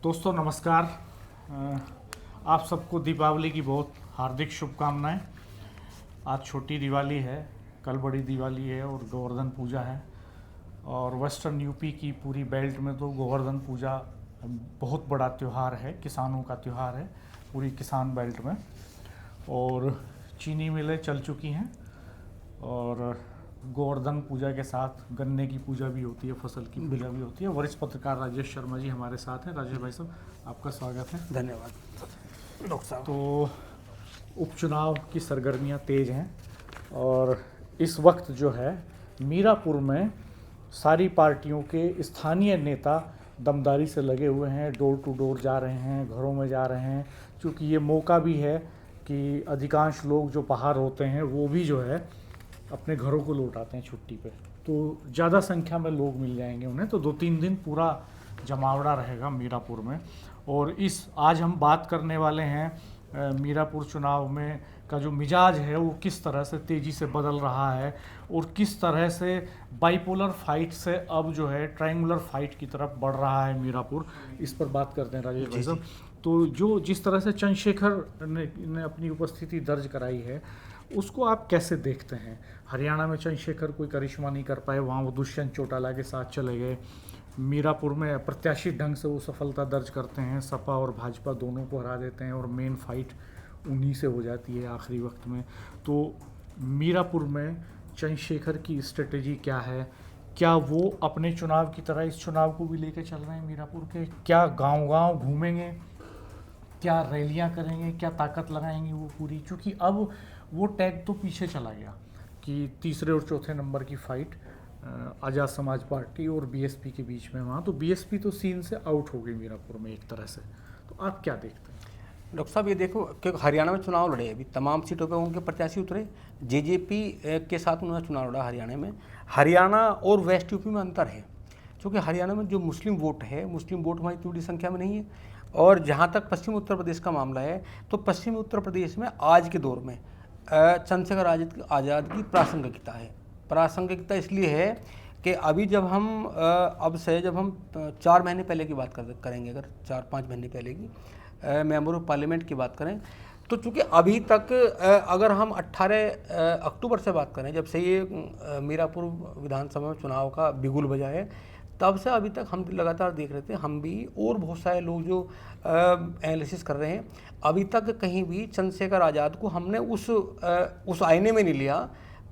दोस्तों नमस्कार। आप सबको दीपावली की बहुत हार्दिक शुभकामनाएं। आज छोटी दिवाली है, कल बड़ी दिवाली है और गोवर्धन पूजा है। और वेस्टर्न यूपी की पूरी बेल्ट में तो गोवर्धन पूजा बहुत बड़ा त्यौहार है, किसानों का त्यौहार है पूरी किसान बेल्ट में। और चीनी मिलें चल चुकी हैं और गोवर्धन पूजा के साथ गन्ने की पूजा भी होती है, फसल की पूजा भी होती है। वरिष्ठ पत्रकार राजेश शर्मा जी हमारे साथ हैं। राजेश भाई साहब, आपका स्वागत है। धन्यवाद डॉक्टर साहब। तो उपचुनाव की सरगर्मियां तेज हैं और इस वक्त जो है मीरापुर में सारी पार्टियों के स्थानीय नेता दमदारी से लगे हुए हैं, डोर टू डोर जा रहे हैं, घरों में जा रहे हैं। क्योंकि ये मौका भी है कि अधिकांश लोग जो बाहर होते हैं वो भी जो है अपने घरों को लौट आते हैं छुट्टी पे, तो ज़्यादा संख्या में लोग मिल जाएंगे उन्हें। तो 2-3 दिन पूरा जमावड़ा रहेगा मीरापुर में। और आज हम बात करने वाले हैं मीरापुर चुनाव में का जो मिजाज है वो किस तरह से तेज़ी से बदल रहा है और किस तरह से बाइपोलर फाइट से अब जो है ट्रायंगुलर फाइट की तरफ बढ़ रहा है मीरापुर। इस पर बात करते हैं राजेश भाई साहब। तो जिस तरह से चंद्रशेखर ने अपनी उपस्थिति दर्ज कराई है उसको आप कैसे देखते हैं? हरियाणा में चंद्रशेखर कोई करिश्मा नहीं कर पाए, वहाँ वो दुष्यंत चौटाला के साथ चले गए। मीरापुर में अप्रत्याशित ढंग से वो सफलता दर्ज करते हैं, सपा और भाजपा दोनों को हरा देते हैं और मेन फाइट उन्हीं से हो जाती है आखिरी वक्त में। तो मीरापुर में चंद्रशेखर की स्ट्रेटेजी क्या है? क्या वो अपने चुनाव की तरह इस चुनाव को भी लेके चल रहे हैं मीरापुर के? क्या गांव-गांव घूमेंगे, क्या रैलियां करेंगे, क्या ताकत लगाएंगे वो पूरी? क्योंकि अब वो टैग तो पीछे चला गया कि तीसरे और चौथे नंबर की फाइट आज़ाद समाज पार्टी और बीएसपी के बीच में। वहाँ तो बीएसपी तो सीन से आउट हो गई मीरापुर में एक तरह से। तो आप क्या देखते हैं? डॉक्टर साहब ये देखो कि हरियाणा में चुनाव लड़े, अभी तमाम सीटों पे उनके प्रत्याशी उतरे। जेजेपी के साथ उन्होंने चुनाव लड़ा हरियाणा में। हरियाणा और वेस्ट यूपी में अंतर है, क्योंकि हरियाणा में जो मुस्लिम वोट है, मुस्लिम वोट हमारी इतनी बड़ी संख्या में नहीं है। और जहाँ तक पश्चिमी उत्तर प्रदेश का मामला है, तो पश्चिमी उत्तर प्रदेश में आज के दौर में चंद्रशेखर आज़ाद की प्रासंगिकता है। प्रासंगिकता इसलिए है कि अभी जब हम 4 महीने पहले की बात करेंगे, अगर 4-5 महीने पहले की मेंबर ऑफ पार्लियामेंट की बात करें, तो चूँकि अभी तक अगर हम 18 अक्टूबर से बात करें, जब से ये मीरापुर विधानसभा में चुनाव का बिगुल बजा है, तब से अभी तक हम लगातार देख रहे थे, हम भी और बहुत सारे लोग जो एनालिसिस कर रहे हैं, अभी तक कहीं भी चंद्रशेखर आज़ाद को हमने उस आईने में नहीं लिया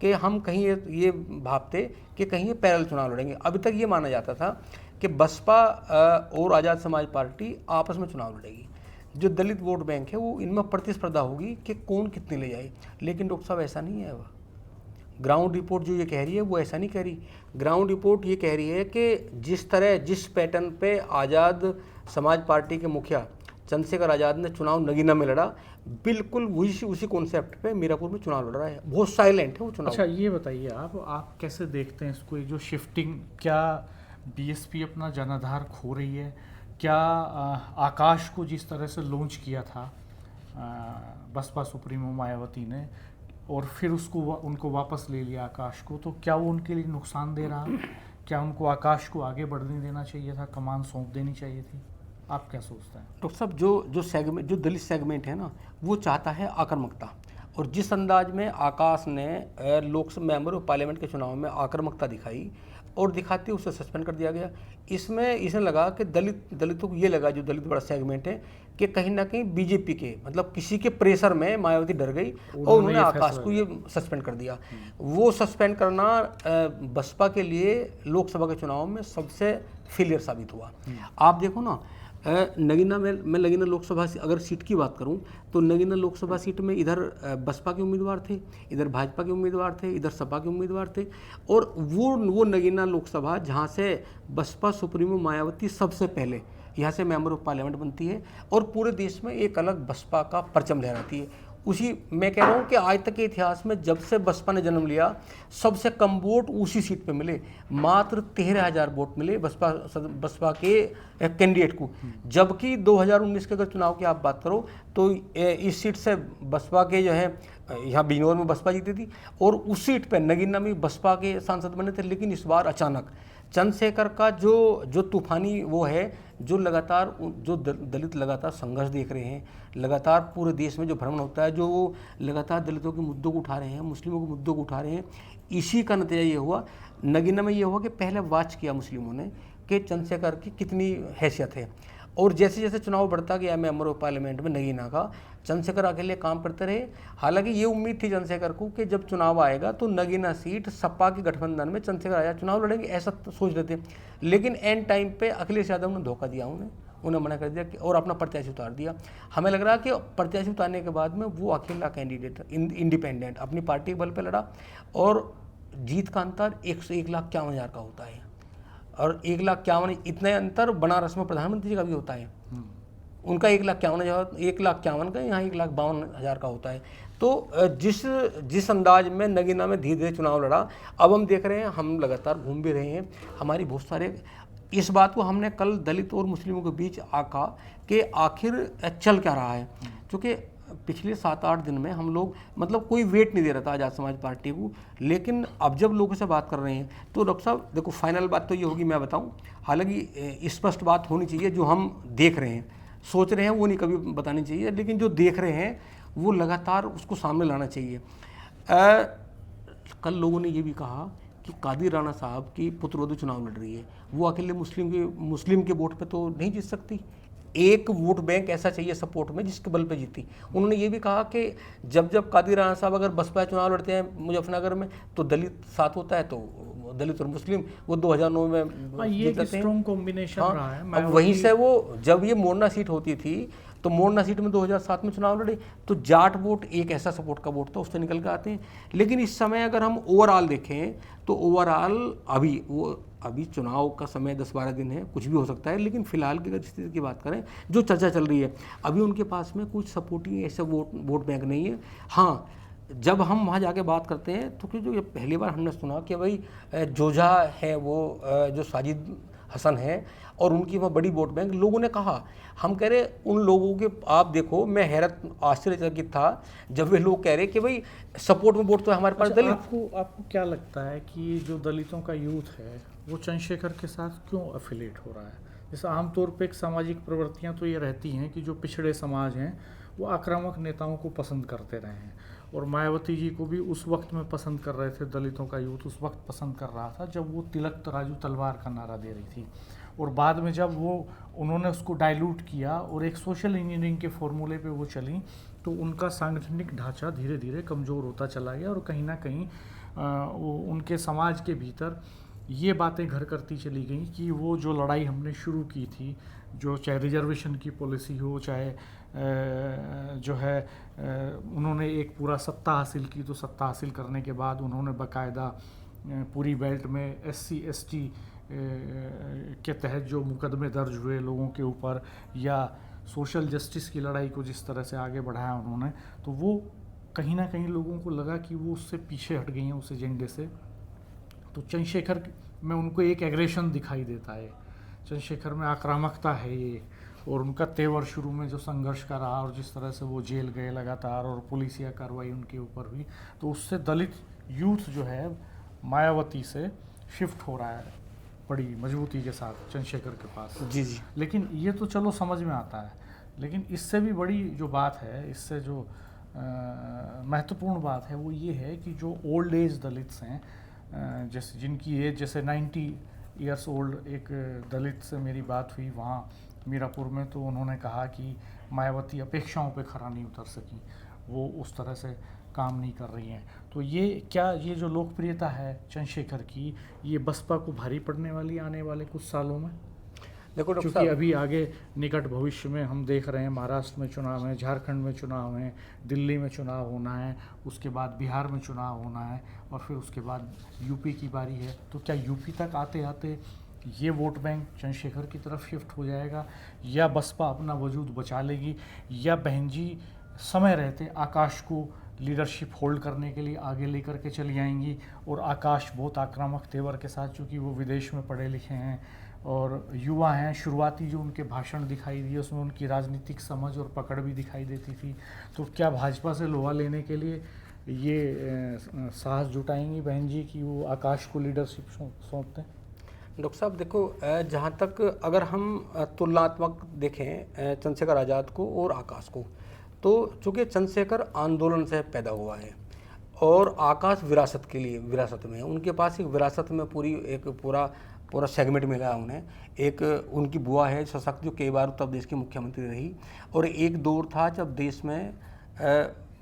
कि हम कहीं ये भावते कि कहीं ये पैरेलल चुनाव लड़ेंगे। अभी तक ये माना जाता था कि बसपा और आज़ाद समाज पार्टी आपस में चुनाव लड़ेगी। जो दलित वोट बैंक है वो इनमें प्रतिस्पर्धा होगी कि कौन कितने ले जाए। लेकिन डॉक्टर साहब ऐसा नहीं है। वह ग्राउंड रिपोर्ट जो ये कह रही है वो ऐसा नहीं कह रही। ग्राउंड रिपोर्ट ये कह रही है कि जिस पैटर्न पे आज़ाद समाज पार्टी के मुखिया चंद्रशेखर आज़ाद ने चुनाव नगीना में लड़ा, बिल्कुल उसी कॉन्सेप्ट पे मीरापुर में चुनाव लड़ रहा है। बहुत साइलेंट है वो चुनाव। अच्छा ये बताइए आप कैसे देखते हैं इसको, जो शिफ्टिंग? क्या बीएसपी अपना जनाधार खो रही है? क्या आकाश को जिस तरह से लॉन्च किया था बसपा सुप्रीमो मायावती ने और फिर उनको वापस ले लिया आकाश को, तो क्या वो उनके लिए नुकसान दे रहा? क्या उनको आकाश को आगे बढ़ने देना चाहिए था, कमान सौंप देनी चाहिए थी? आप क्या सोचते हैं? डॉक्टर साहब जो दलित सेगमेंट है ना, वो चाहता है आक्रामकता। और जिस अंदाज में आकाश ने लोकसभा मेंबर ऑफ पार्लियामेंट के चुनाव में आक्रामकता दिखाई और दिखाते उसे सस्पेंड कर दिया गया। इसमें इसे लगा कि दलितों को ये लगा, जो दलित बड़ा सेगमेंट है, कि कहीं ना कहीं बीजेपी के मतलब किसी के प्रेशर में मायावती डर गई और उन्होंने आकाश को ये सस्पेंड कर दिया। वो सस्पेंड करना बसपा के लिए लोकसभा के चुनाव में सबसे फेलियर साबित हुआ। आप देखो ना, नगीना में मैं नगीना लोकसभा अगर सीट की बात करूं, तो नगीना लोकसभा सीट में इधर बसपा के उम्मीदवार थे, इधर भाजपा के उम्मीदवार थे, इधर सपा के उम्मीदवार थे। और वो नगीना लोकसभा जहां से बसपा सुप्रीमो मायावती सबसे पहले यहाँ से मेंबर ऑफ पार्लियामेंट बनती है और पूरे देश में एक अलग बसपा का परचम लहराती है। उसी मैं कह रहा हूँ कि आज तक के इतिहास में जब से बसपा ने जन्म लिया, सबसे कम वोट उसी सीट पे मिले। मात्र 13,000 वोट मिले बसपा के कैंडिडेट को। जबकि 2019 के अगर चुनाव की आप बात करो तो इस सीट से बसपा के जो है यहाँ बिजनौर में बसपा जीती थी और उस सीट पे नगीना में बसपा के सांसद बने थे। लेकिन इस बार अचानक चंद्रशेखर का जो तूफानी वो है, जो लगातार जो दलित लगातार संघर्ष देख रहे हैं, लगातार पूरे देश में जो भ्रमण होता है, जो वो लगातार दलितों के मुद्दों को उठा रहे हैं, मुस्लिमों के मुद्दों को उठा रहे हैं, इसी का नतीजा ये हुआ, नगीना में ये हुआ कि पहले वाच किया मुस्लिमों ने कि चंद्रशेखर की कितनी हैसियत है। और जैसे जैसे चुनाव बढ़ता गया मेंबर ऑफ पार्लियामेंट में नगीना का, चंद्रशेखर अकेले काम करते रहे। हालांकि ये उम्मीद थी चंद्रशेखर को कि जब चुनाव आएगा तो नगीना सीट सपा के गठबंधन में चंद्रशेखर आया चुनाव लड़ेंगे, ऐसा सोच रहे थे। लेकिन एंड टाइम पे अखिलेश यादव ने धोखा दिया, उन्हें मना कर दिया और अपना प्रत्याशी उतार दिया। हमें लग रहा कि प्रत्याशी उतारने के बाद में वो अकेला कैंडिडेट इंडिपेंडेंट अपनी पार्टी के बल पर लड़ा और जीत का अंतर 1,51,51,000 का होता है। और 1,51,51 इतने अंतर बनारस में प्रधानमंत्री का भी होता है। उनका 1,51,51 का, यहाँ 1,52,000 का होता है। तो जिस अंदाज में नगीना में धीरे धीरे चुनाव लड़ा, अब हम देख रहे हैं, हम लगातार घूम भी रहे हैं, हमारी बहुत सारे इस बात को हमने कल दलित और मुस्लिमों के बीच आका कि आखिर चल क्या रहा है। क्योंकि पिछले 7-8 दिन में हम लोग मतलब कोई वेट नहीं दे रहा था आज़ाद समाज पार्टी को, लेकिन अब जब लोगों से बात कर रहे हैं तो डॉक्टर साहब देखो, फाइनल बात तो ये होगी, मैं बताऊं, हालांकि स्पष्ट बात होनी चाहिए, जो हम देख रहे हैं सोच रहे हैं वो नहीं कभी बतानी चाहिए, लेकिन जो देख रहे हैं वो लगातार उसको सामने लाना चाहिए। कल लोगों ने ये भी कहा कि कादिर राणा साहब की पुत्रवधू चुनाव लड़ रही है, वो अकेले मुस्लिम के वोट पे तो नहीं जीत सकती, एक वोट बैंक ऐसा चाहिए सपोर्ट में जिसके बल पे जीती। उन्होंने ये भी कहा कि जब कादिर राणा साहब अगर बसपा चुनाव लड़ते हैं मुजफ्फरनगर में तो दलित साथ होता है, तो दलित और मुस्लिम वो 2009 में ये स्ट्रॉन्ग कॉम्बिनेशन रहा है। अब वहीं से वो जब ये मोरना सीट होती थी तो मोरना सीट में 2007 में चुनाव लड़े तो जाट वोट एक ऐसा सपोर्ट का वोट था, उससे निकल के आते हैं। लेकिन इस समय अगर हम ओवरऑल देखें तो ओवरऑल अभी चुनाव का समय 10-12 दिन है, कुछ भी हो सकता है, लेकिन फिलहाल की अगर स्थिति की बात करें, जो चर्चा चल रही है, अभी उनके पास में कुछ सपोर्टिंग ऐसा वोट बैंक नहीं है। हाँ, जब हम वहाँ जाके बात करते हैं तो जो ये पहली बार हमने सुना कि भाई जोजा है वो जो साजिद हसन है और उनकी वहाँ बड़ी वोट बैंक, लोगों ने कहा, हम कह रहे उन लोगों के, आप देखो मैं हैरत आश्चर्यचकित था जब वे लोग कह रहे कि भाई सपोर्ट में वोट तो हमारे पास दलित। आपको क्या लगता है कि जो दलितों का यूथ है वो चंद्रशेखर के साथ क्यों एफिलेट हो रहा है? जैसे आमतौर पे एक सामाजिक प्रवृत्तियां तो ये रहती हैं कि जो पिछड़े समाज हैं वो आक्रामक नेताओं को पसंद करते रहे हैं, और मायावती जी को भी उस वक्त में पसंद कर रहे थे, दलितों का यूथ उस वक्त पसंद कर रहा था जब वो तिलक तराजू तलवार का नारा दे रही थी। और बाद में जब उन्होंने उसको डाइल्यूट किया और एक सोशल इंजीनियरिंग के फॉर्मूले पे वो चली तो उनका सांगठनिक ढांचा धीरे धीरे कमज़ोर होता चला गया और कहीं ना कहीं वो उनके समाज के भीतर ये बातें घर करती चली गई कि वो जो लड़ाई हमने शुरू की थी, जो चाहे रिजर्वेशन की पॉलिसी हो, चाहे जो है उन्होंने एक पूरा सत्ता हासिल की, तो सत्ता हासिल करने के बाद उन्होंने बाकायदा पूरी बेल्ट में SC ST के तहत जो मुकदमे दर्ज हुए लोगों के ऊपर, या सोशल जस्टिस की लड़ाई को जिस तरह से आगे बढ़ाया उन्होंने, तो वो कहीं ना कहीं लोगों को लगा कि वो उससे पीछे हट गई हैं उस एजेंडे से। तो चंद्रशेखर में उनको एक एग्रेशन दिखाई देता है, चंद्रशेखर में आक्रामकता है ये, और उनका तेवर शुरू में जो संघर्ष का रहा और जिस तरह से वो जेल गए लगातार और पुलिसिया कार्रवाई उनके ऊपर हुई, तो उससे दलित यूथ जो है मायावती से शिफ्ट हो रहा है बड़ी मजबूती के साथ चंद्रशेखर के पास। जी जी। लेकिन ये तो चलो समझ में आता है, लेकिन इससे भी बड़ी जो बात है, इससे जो महत्वपूर्ण बात है वो ये है कि जो ओल्ड एज दलित्स हैं, जैसे जिनकी एज जैसे 90 ईयर्स ओल्ड, एक दलित से मेरी बात हुई वहाँ मीरापुर में, तो उन्होंने कहा कि मायावती अपेक्षाओं पे खरा नहीं उतर सकी, वो उस तरह से काम नहीं कर रही हैं। तो ये जो लोकप्रियता है चंद्रशेखर की, ये बसपा को भारी पड़ने वाली आने वाले कुछ सालों में? देखो क्योंकि अभी आगे निकट भविष्य में हम देख रहे हैं महाराष्ट्र में चुनाव है, झारखंड में चुनाव है, दिल्ली में चुनाव होना है, उसके बाद बिहार में चुनाव होना है, और फिर उसके बाद यूपी की बारी है। तो क्या यूपी तक आते आते ये वोट बैंक चंद्रशेखर की तरफ शिफ्ट हो जाएगा, या बसपा अपना वजूद बचा लेगी, या बहन जी समय रहते आकाश को लीडरशिप होल्ड करने के लिए आगे लेकर के चली आएंगी? और आकाश बहुत आक्रामक तेवर के साथ, चूँकि वो विदेश में पढ़े लिखे हैं और युवा हैं, शुरुआती जो उनके भाषण दिखाई दिए उसमें उनकी राजनीतिक समझ और पकड़ भी दिखाई देती थी, तो क्या भाजपा से लोहा लेने के लिए ये साहस जुटाएंगी बहन जी कि वो आकाश को लीडरशिप सौंप दें? डॉक्टर साहब देखो, जहाँ तक अगर हम तुलनात्मक देखें चंद्रशेखर आज़ाद को और आकाश को, तो चूँकि चंद्रशेखर आंदोलन से पैदा हुआ है और आकाश विरासत के लिए विरासत में है, उनके पास एक विरासत में पूरी एक पूरा सेगमेंट मिला है उन्हें। एक उनकी बुआ है सशक्त, जो कई बार उत्तर प्रदेश की मुख्यमंत्री रही, और एक दौर था जब देश में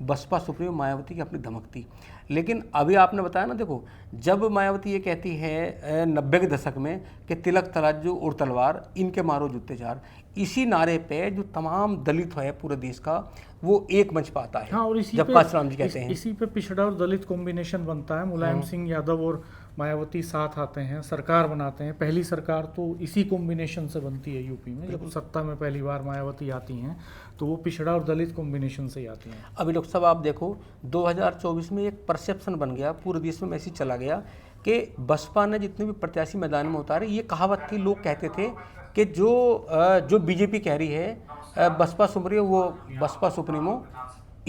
बसपा सुप्रीमो मायावती की अपनी धमक थी। लेकिन अभी आपने बताया ना, देखो जब मायावती ये कहती है 90 के दशक में कि तिलक तराजू और तलवार, इनके मारो जूते चार, इसी नारे पे जो तमाम दलित है पूरे देश का वो एक मंच पाता है। हाँ, और इसी जब पे कांशीराम जी कहते हैं, इसी पे पिछड़ा और दलित कॉम्बिनेशन बनता है। मुलायम सिंह यादव और मायावती साथ आते हैं, सरकार बनाते हैं। पहली सरकार तो इसी कॉम्बिनेशन से बनती है यूपी में। जब सत्ता में पहली बार मायावती आती हैं तो वो पिछड़ा और दलित कॉम्बिनेशन से ही आती हैं। अभी डॉक्टर साहब आप देखो 2024 में एक परसेप्शन बन गया, पूरे देश में मैसेज चला गया कि बसपा ने जितने भी प्रत्याशी मैदान में उतारे, ये कहावत थी, लोग कहते थे कि जो बीजेपी कह रही है बसपा सुप्रीमो, वो बसपा सुप्रीमो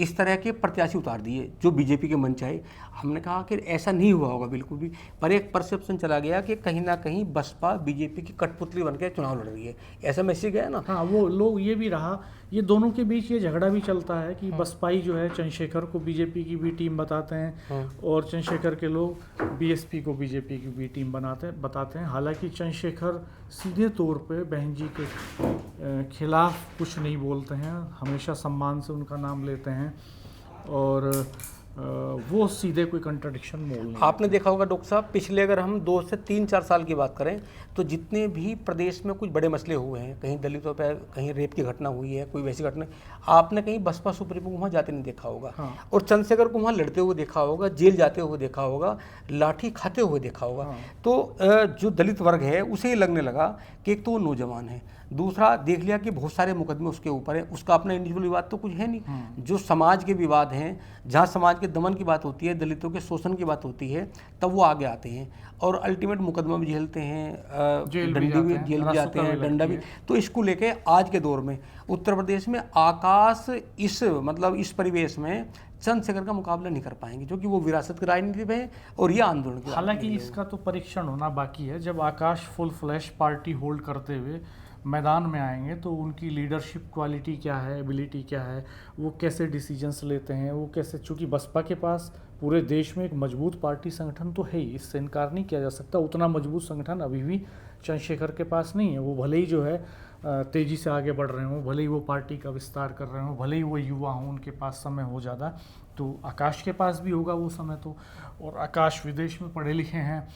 इस तरह के प्रत्याशी उतार दिए जो बीजेपी के मंच आए। हमने कहा कि ऐसा नहीं हुआ होगा बिल्कुल भी, पर एक परसेप्शन चला गया कि कहीं ना कहीं बसपा बीजेपी की कठपुतली बनकर चुनाव लड़ रही है, ऐसा मैसेज गया ना। हाँ, वो लोग ये भी रहा, ये दोनों के बीच ये झगड़ा भी चलता है कि बसपाई जो है चंद्रशेखर को बीजेपी की भी टीम बताते हैं और चंद्रशेखर के लोग बीएसपी को बीजेपी की भी टीम बताते हैं। हालांकि चंद्रशेखर सीधे तौर पे बहन जी के खिलाफ कुछ नहीं बोलते हैं, हमेशा सम्मान से उनका नाम लेते हैं और वो सीधे कोई कंट्राडिक्शन मोल नहीं। आपने देखा होगा डॉक्टर साहब, पिछले अगर हम 2 से 3-4 साल की बात करें तो जितने भी प्रदेश में कुछ बड़े मसले हुए हैं, कहीं दलितों पर कहीं रेप की घटना हुई है, कोई वैसी घटना, आपने कहीं बसपा सुप्रीमो को वहाँ जाते नहीं देखा होगा। हाँ। और चंद्रशेखर को वहाँ लड़ते हुए देखा होगा, जेल जाते हुए देखा होगा, लाठी खाते हुए देखा होगा। हाँ। तो जो दलित वर्ग है उसे ये लगने लगा कि एक तो वो नौजवान है, दूसरा देख लिया कि बहुत सारे मुकदमे उसके ऊपर है, उसका अपना इंडिविजुअल विवाद तो कुछ है नहीं। जो समाज के विवाद हैं, जहाँ समाज के दमन की बात होती है, दलितों के शोषण की बात होती है, तब वो आगे आते हैं और अल्टीमेट मुकदमा भी झेलते हैं, जेल भी जेल भी जाते हैं, डंडा भी। तो इसको लेके आज के दौर में उत्तर प्रदेश में आकाश इस परिवेश में चंद्रशेखर का मुकाबला नहीं कर पाएंगे, क्योंकि वो विरासत की राजनीति में है और ये आंदोलन की। हालांकि इसका तो परीक्षण होना बाकी है। जब आकाश फुल फ्लैश पार्टी होल्ड करते हुए मैदान में आएंगे तो उनकी लीडरशिप क्वालिटी क्या है, एबिलिटी क्या है, वो कैसे डिसीजंस लेते हैं, वो कैसे, चूँकि बसपा के पास पूरे देश में एक मजबूत पार्टी संगठन तो है ही, इससे इनकार नहीं किया जा सकता। उतना मजबूत संगठन अभी भी चंद्रशेखर के पास नहीं है। वो भले ही जो है तेज़ी से आगे बढ़ रहे हों, भले ही वो पार्टी का विस्तार कर रहे हों, भले ही वो युवा हों, उनके पास समय हो ज़्यादा, तो आकाश के पास भी होगा वो समय तो। और आकाश विदेश में पढ़े लिखे हैं,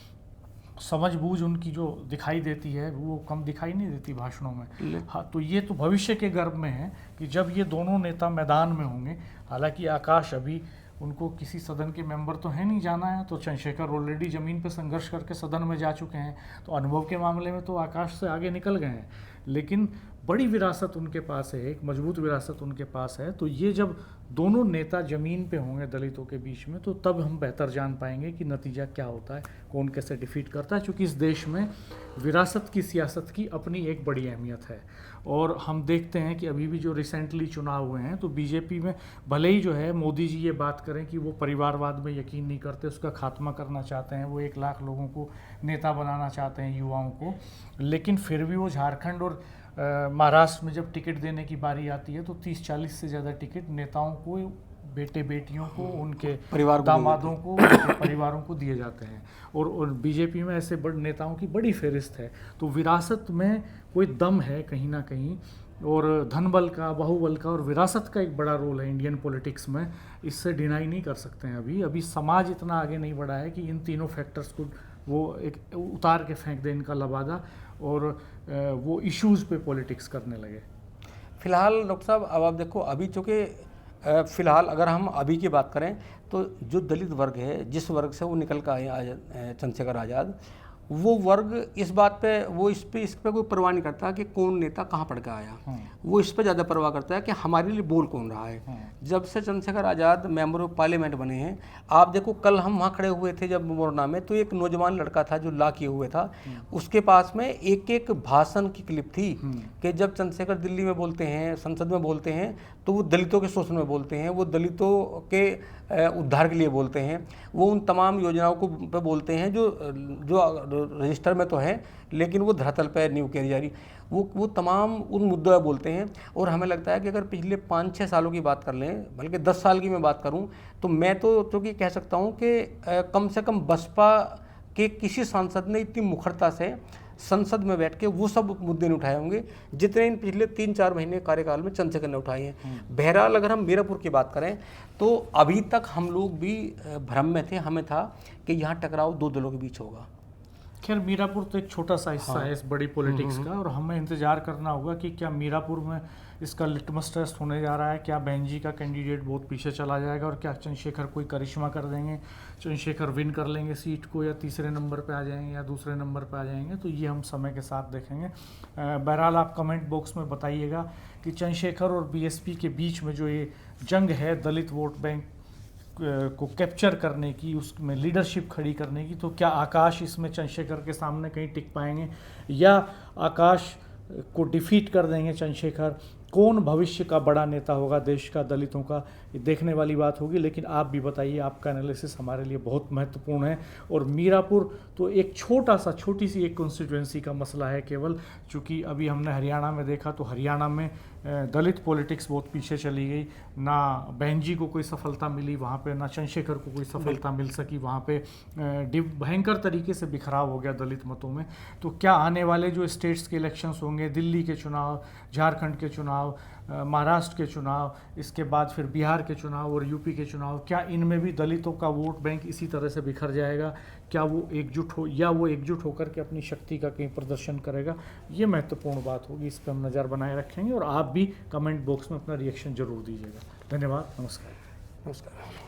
समझ बूझ उनकी जो दिखाई देती है वो कम दिखाई नहीं देती भाषणों में। हाँ, तो ये तो भविष्य के गर्भ में है कि जब ये दोनों नेता मैदान में होंगे। हालांकि आकाश अभी उनको किसी सदन के मेंबर तो है नहीं जाना है, तो चंद्रशेखर ऑलरेडी ज़मीन पे संघर्ष करके सदन में जा चुके हैं, तो अनुभव के मामले में तो आकाश से आगे निकल गए हैं। लेकिन बड़ी विरासत उनके पास है, एक मजबूत विरासत उनके पास है। तो ये जब दोनों नेता ज़मीन पे होंगे दलितों के बीच में, तो तब हम बेहतर जान पाएंगे कि नतीजा क्या होता है, कौन कैसे डिफीट करता है। क्योंकि इस देश में विरासत की सियासत की अपनी एक बड़ी अहमियत है। और हम देखते हैं कि अभी भी जो रिसेंटली चुनाव हुए हैं, तो बीजेपी में भले ही जो है मोदी जी ये बात करें कि वो परिवारवाद में यकीन नहीं करते, उसका खात्मा करना चाहते हैं, वो 1 लाख लोगों को नेता बनाना चाहते हैं, युवाओं को, लेकिन फिर भी वो झारखंड और महाराष्ट्र में जब टिकट देने की बारी आती है तो 30-40 से ज़्यादा टिकट नेताओं को, बेटे बेटियों को, उनके दामादों को, उनके परिवारों को दिए जाते हैं। और बीजेपी में ऐसे बड़े नेताओं की बड़ी फहरिस्त है। तो विरासत में कोई दम है कहीं ना कहीं, और धनबल का, बाहुबल का और विरासत का एक बड़ा रोल है इंडियन पॉलिटिक्स में, इससे डिनाई नहीं कर सकते हैं। अभी समाज इतना आगे नहीं बढ़ा है कि इन तीनों फैक्टर्स को वो एक उतार के फेंक दे इनका लबादा और वो इश्यूज़ पे पॉलिटिक्स करने लगे। फिलहाल डॉक्टर साहब, अब आप देखो, अभी चूँकि फिलहाल अगर हम अभी की बात करें तो जो दलित वर्ग है, जिस वर्ग से वो निकल कर आए चंद्रशेखर आज़ाद, वो वर्ग इस बात पे, वो इस पे कोई परवाह नहीं करता कि कौन नेता कहाँ पढ़ के आया। वो इस पे ज़्यादा परवाह करता है कि हमारे लिए बोल कौन रहा है। जब से Chandrashekhar Azad member of parliament बने हैं, आप देखो कल हम वहाँ खड़े हुए थे जब मोरना में, तो एक नौजवान लड़का था जो ला किए हुए था, उसके पास में एक भाषण की क्लिप थी कि जब चंद्रशेखर दिल्ली में बोलते हैं, संसद में बोलते हैं, तो वो दलितों के शोषण में बोलते हैं, वो दलितों के उद्धार के लिए बोलते हैं, वो उन तमाम योजनाओं को पे बोलते हैं जो रजिस्टर में तो है, लेकिन वो धरातल पर नहीं उकेरी जा रही। वो तमाम उन मुद्दों पर बोलते हैं। और हमें लगता है कि अगर पिछले 5-6 सालों की बात कर लें, बल्कि 10 साल की मैं बात करूं, तो मैं तो चूँकि कह सकता हूं कि कम से कम बसपा के किसी सांसद ने इतनी मुखरता से संसद में बैठ के वो सब मुद्दे नहीं उठाए होंगे जितने इन पिछले 3-4 महीने कार्यकाल में चंद्रशेखर ने उठाए हैं। बहरहाल अगर हम मीरापुर की बात करें तो अभी तक हम लोग भी भ्रम में थे, हमें था कि यहाँ टकराव 2 दलों के बीच होगा। खैर मीरापुर तो एक छोटा सा हिस्सा है इस बड़ी पॉलिटिक्स का, और हमें इंतजार करना होगा कि क्या मीरापुर में इसका लिटमस टेस्ट होने जा रहा है, क्या बहन जी का कैंडिडेट बहुत पीछे चला जाएगा और क्या चंद्रशेखर कोई करिश्मा कर देंगे, चंद्रशेखर विन कर लेंगे सीट को, या तीसरे नंबर पे आ जाएंगे या दूसरे नंबर पे आ जाएंगे, तो ये हम समय के साथ देखेंगे। बहरहाल आप कमेंट बॉक्स में बताइएगा कि चंद्रशेखर और बीएसपी के बीच में जो ये जंग है दलित वोट बैंक को कैप्चर करने की, उसमें लीडरशिप खड़ी करने की, तो क्या आकाश इसमें चंद्रशेखर के सामने कहीं टिक पाएंगे या आकाश को डिफीट कर देंगे चंद्रशेखर? कौन भविष्य का बड़ा नेता होगा देश का, दलितों का, ये देखने वाली बात होगी। लेकिन आप भी बताइए, आपका एनालिसिस हमारे लिए बहुत महत्वपूर्ण है। और मीरापुर तो एक छोटी सी एक कॉन्स्टिट्यूएंसी का मसला है केवल, चूँकि अभी हमने हरियाणा में देखा तो हरियाणा में दलित पॉलिटिक्स बहुत पीछे चली गई, ना बहन जी को कोई सफलता मिली वहाँ पे, ना चंद्रशेखर को कोई सफलता मिल सकी वहाँ पे, भयंकर तरीके से बिखराव हो गया दलित मतों में। तो क्या आने वाले जो स्टेट्स के इलेक्शंस होंगे, दिल्ली के चुनाव, झारखंड के चुनाव, महाराष्ट्र के चुनाव, इसके बाद फिर बिहार के चुनाव और यूपी के चुनाव, क्या इनमें भी दलितों का वोट बैंक इसी तरह से बिखर जाएगा? क्या वो एकजुट होकर के अपनी शक्ति का कहीं प्रदर्शन करेगा? ये महत्वपूर्ण बात होगी, इस पर हम नज़र बनाए रखेंगे और आप भी कमेंट बॉक्स में अपना रिएक्शन जरूर दीजिएगा। धन्यवाद, नमस्कार। नमस्कार।